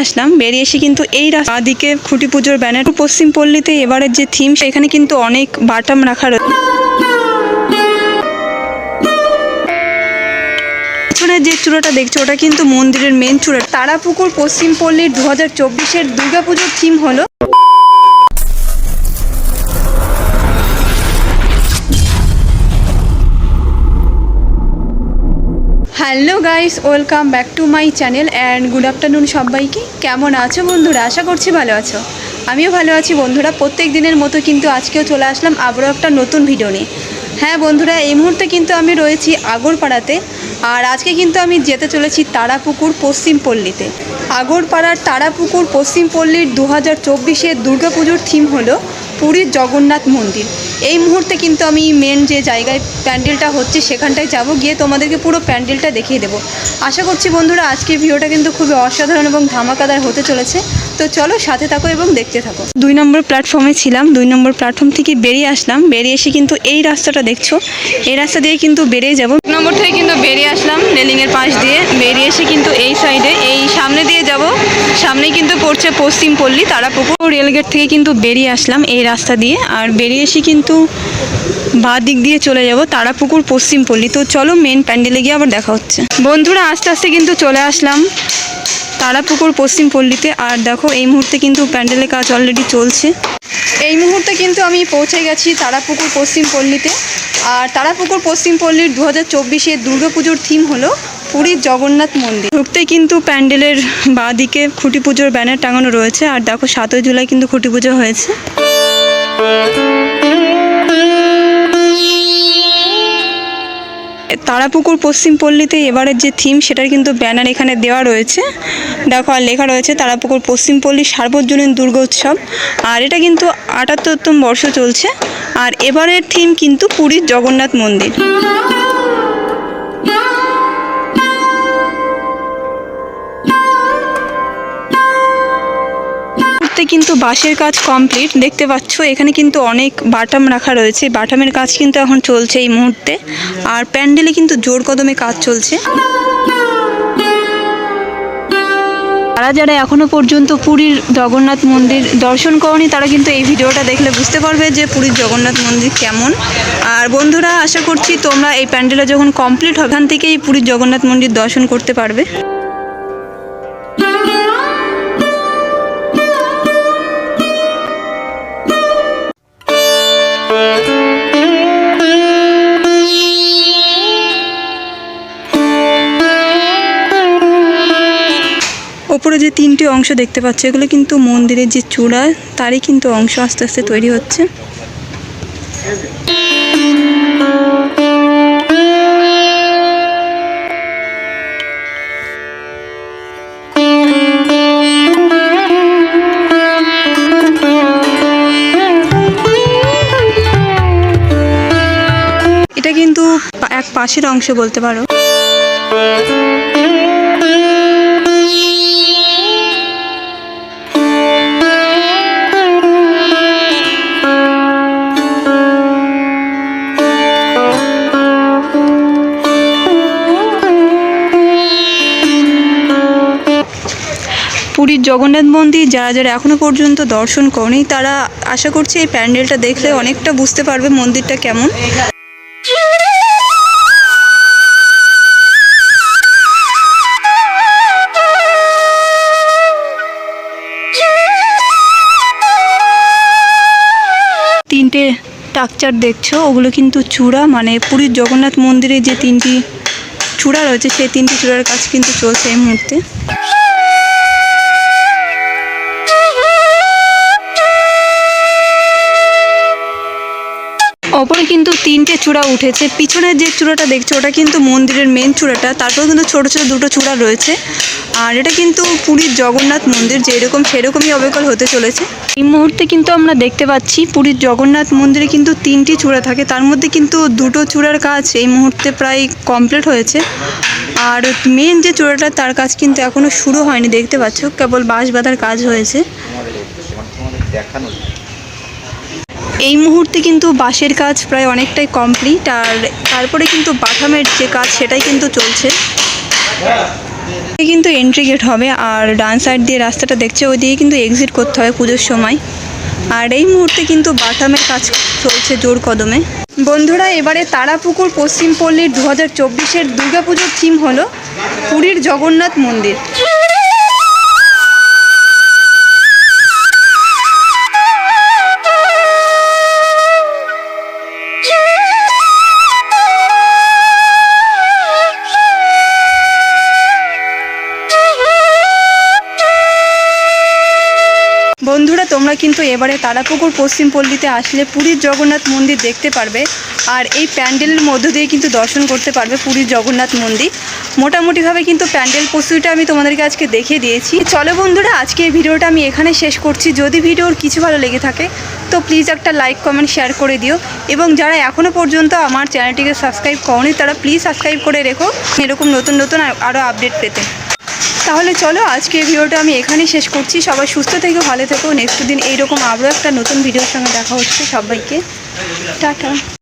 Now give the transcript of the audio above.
আসলাম বেরিয়ে এসে কিন্তু এই রাস্তা দিকে খুঁটি পুজোর ব্যানার পশ্চিম পল্লীতে এবারের যে থিম সেখানে কিন্তু অনেক বাটাম রাখা রয়েছে। পিছনের যে চূড়াটা দেখছো ওটা কিন্তু মন্দিরের মেন চূড়া। তারাপুকুর পশ্চিম পল্লীর 2024-এর দুর্গাপুজোর থিম হলো hello guys, welcome back to my channel and good afternoon সবাইকে। কেমন আছো বন্ধুরা? আশা করছি ভালো আছো। আমিও ভালো আছি বন্ধুরা। প্রত্যেক দিনের মতো কিন্তু আজকেও চলে আসলাম আবারও একটা নতুন ভিডিও নিয়ে। হ্যাঁ বন্ধুরা, এই মুহূর্তে কিন্তু আমি রয়েছি আগরপাড়াতে, আর আজকে কিন্তু আমি যেতে চলেছি তারাপুকুর পশ্চিম পল্লীতে। আগরপাড়ার তারাপুকুর পশ্চিম পল্লীর 2024-এর দুর্গাপুজোর থিম হলো পুরীর জগন্নাথ মন্দির। এই মুহূর্তে কিন্তু আমি মেন যে জায়গায় প্যান্ডেলটা হচ্ছে সেখানটায় যাব, গিয়ে তোমাদেরকে পুরো প্যান্ডেলটা দেখিয়ে দেবো। আশা করছি বন্ধুরা আজকের ভিডিওটা কিন্তু খুবই অসাধারণ এবং ধামাকাদার হতে চলেছে। তো চলো সাথে থাকো এবং দেখতে থাকো। 2 নম্বর প্ল্যাটফর্মে ছিলাম, 2 নম্বর প্ল্যাটফর্ম থেকে বেরিয়ে আসলাম। বেরিয়ে এসে কিন্তু এই রাস্তাটা দেখছো, এই রাস্তা দিয়ে কিন্তু বেরিয়ে যাব। 2 নম্বর থেকে কিন্তু বেরিয়ে আসলাম রেলিংয়ের পাশ দিয়ে। বেরিয়ে এসে কিন্তু এই সাইডে এই সামনে দিয়ে যাব। সামনেই কিন্তু পড়ছে পশ্চিম পল্লী তারাপুকুর। রেলগেট থেকে কিন্তু বেরিয়ে আসলাম এই রাস্তা দিয়ে, আর বেরিয়ে এসে কিন্তু বাঁ দিক দিয়ে চলে যাব তারাপুকুর পশ্চিম পল্লী। তো চলো মেন প্যান্ডেলে গিয়ে আবার দেখা হচ্ছে। বন্ধুরা আস্তে আস্তে কিন্তু চলে আসলাম তারাপুকুর পশ্চিম পল্লীতে। আর দেখো এই মুহূর্তে কিন্তু প্যান্ডেলের কাজ অলরেডি চলছে। এই মুহূর্তে কিন্তু আমি পৌঁছে গেছি তারাপুকুর পশ্চিম পল্লীতে। আর তারাপুকুর পশ্চিম পল্লীর 2024-এর দুর্গাপুজোর থিম হলো পুরীর জগন্নাথ মন্দির। ঢুকতেই কিন্তু প্যান্ডেলের বাঁ দিকে খুঁটি পুজোর ব্যানার টাঙানো রয়েছে। আর দেখো 7ই জুলাই কিন্তু খুঁটি পুজো হয়েছে। তারাপুকুর পশ্চিম পল্লীতে এবারের যে থিম সেটার কিন্তু ব্যানার এখানে দেওয়া রয়েছে। দেখো আর লেখা রয়েছে তারাপুকুর পশ্চিম পল্লী সার্বজনীন দুর্গোৎসব। আর এটা কিন্তু 78তম বর্ষ চলছে। আর এবারের থিম কিন্তু পুরীর জগন্নাথ মন্দির। কিন্তু বাঁশের কাজ কমপ্লিট দেখতে পাচ্ছ। এখানে কিন্তু অনেক বাটাম রাখা রয়েছে, বাটামের কাজ কিন্তু এখন চলছে এই মুহূর্তে। আর প্যান্ডেলে কিন্তু জোর কদমে কাজ চলছে। যারা যারা এখনো পর্যন্ত পুরীর জগন্নাথ মন্দির দর্শন করনি তারা কিন্তু এই ভিডিওটা দেখলে বুঝতে পারবে যে পুরীর জগন্নাথ মন্দির কেমন। আর বন্ধুরা আশা করছি তোমরা এই প্যান্ডেলটা যখন কমপ্লিট হবে এখান থেকেই পুরীর জগন্নাথ মন্দির দর্শন করতে পারবে। ওপরে যে 3টে অংশ দেখতে পাচ্ছ এগুলো কিন্তু মন্দিরের যে চূড়া তারই কিন্তু অংশ আস্তে আস্তে তৈরি হচ্ছে। এটা কিন্তু এক পাশের অংশ বলতে পারো। পুরীর জগন্নাথ মন্দির যারা যারা এখনো পর্যন্ত দর্শন করেনি তারা আশা করছি এই প্যান্ডেলটা দেখলে অনেকটা বুঝতে পারবে মন্দিরটা কেমন। তিনটে স্ট্রাকচার দেখছো ওগুলো কিন্তু চূড়া, মানে পুরীর জগন্নাথ মন্দিরে যে 3টি চূড়া রয়েছে সেই 3টি চূড়ার কাজ কিন্তু চলছে এই মুহূর্তে। ওপরে কিন্তু 3টে চূড়া উঠেছে। পিছনের যে চূড়াটা দেখছো ওটা কিন্তু মন্দিরের মেন চূড়াটা, তারপর কিন্তু ছোট ছোট 2টো চূড়া রয়েছে। আর এটা কিন্তু পুরীর জগন্নাথ মন্দির যেরকম সেরকমই অবিকল হতে চলেছে। এই মুহূর্তে কিন্তু আমরা দেখতে পাচ্ছি পুরীর জগন্নাথ মন্দিরে কিন্তু 3টি চূড়া থাকে, তার মধ্যে কিন্তু 2টো চূড়ার কাজ এই মুহূর্তে প্রায় কমপ্লিট হয়েছে। আর মেন যে চূড়াটা তার কাজ কিন্তু এখনও শুরু হয়নি, দেখতে পাচ্ছ কেবল বাঁশ বাঁধার কাজ হয়েছে। এই মুহূর্তে কিন্তু বাঁশের কাজ প্রায় অনেকটাই কমপ্লিট। আর তারপরে কিন্তু বাটামের যে কাজ সেটাই কিন্তু চলছে। এই কিন্তু এন্ট্রি গেট হবে, আর ডান সাইড দিয়ে রাস্তাটা দেখছে ওই দিকে কিন্তু এক্সিট করতে হয় পুজোর সময়। আর এই মুহূর্তে কিন্তু বাটামের কাজ চলছে জোর কদমে। বন্ধুরা, এবারে তারাপুকুর পশ্চিম পল্লীর 2024-এর দুর্গাপুজোর থিম হলো পুরীর জগন্নাথ মন্দির। বন্ধুরা, তোমরা কিন্তু এবারে তারাপুকুর পশ্চিম পল্লীতে আসলে পুরীর জগন্নাথ মন্দির দেখতে পারবে, আর এই প্যান্ডেলের মধ্য দিয়ে কিন্তু দর্শন করতে পারবে পুরীর জগন্নাথ মন্দির। মোটামুটিভাবে কিন্তু প্যান্ডেল প্রস্তুতিটা আমি তোমাদেরকে আজকে দেখিয়ে দিয়েছি। চলো বন্ধুরা, আজকে এই ভিডিওটা আমি এখানে শেষ করছি। যদি ভিডিওর কিছু ভালো লেগে থাকে তো প্লিজ একটা লাইক কমেন্ট শেয়ার করে দিও, এবং যারা এখনও পর্যন্ত আমার চ্যানেলটিকে সাবস্ক্রাইব করোনি তারা প্লিজ সাবস্ক্রাইব করে রেখো এরকম নতুন নতুন আরও আপডেট পেতে। তাহলে চলো, আজকে এই ভিডিওটা আমি এখানেই শেষ করছি। সবাই সুস্থ থেকো, ভালো থেকো। নেক্সট দিন এইরকম আরও একটা নতুন ভিডিওর সঙ্গে দেখা হচ্ছে। সবাইকে টাটা।